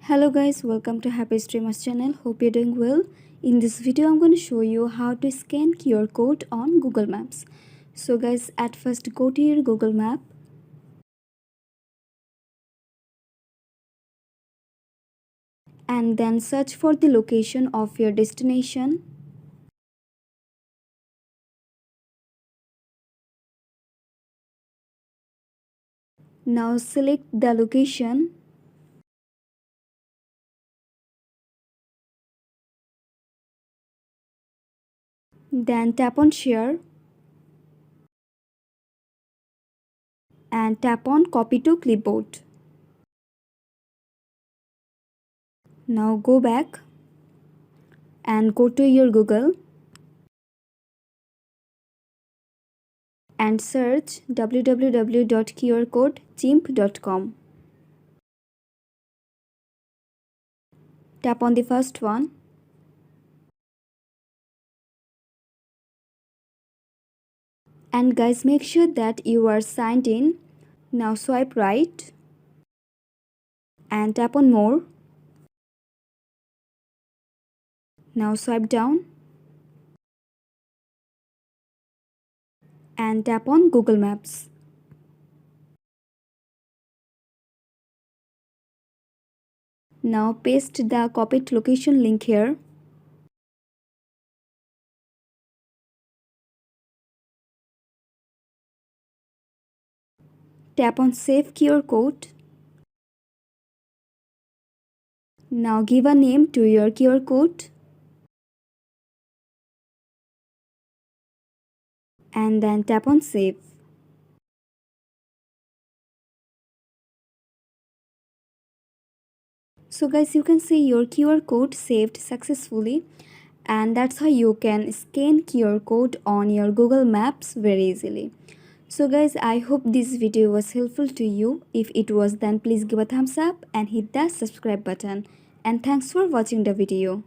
Hello guys, welcome to Happy Streamers channel. Hope you're doing well. In this video I'm going to show you how to scan QR code on Google Maps. So guys, at first go to your Google Map and then search for the location of your destination. Now select the location then tap on share and tap on copy to clipboard. Now go back and go to your Google and search www.qrcodegimp.com. Tap on the first one and guys, make sure that you are signed in. Now swipe right and tap on more. Now swipe down and tap on Google Maps. Now paste the copied location link here. Tap on Save QR code. Now give a name to your QR code and then tap on Save. So guys, you can see your QR code saved successfully, and that's how you can scan QR code on your Google Maps very easily. So guys, I hope this video was helpful to you. If it was, then please give a thumbs up and hit that subscribe button. And thanks for watching the video.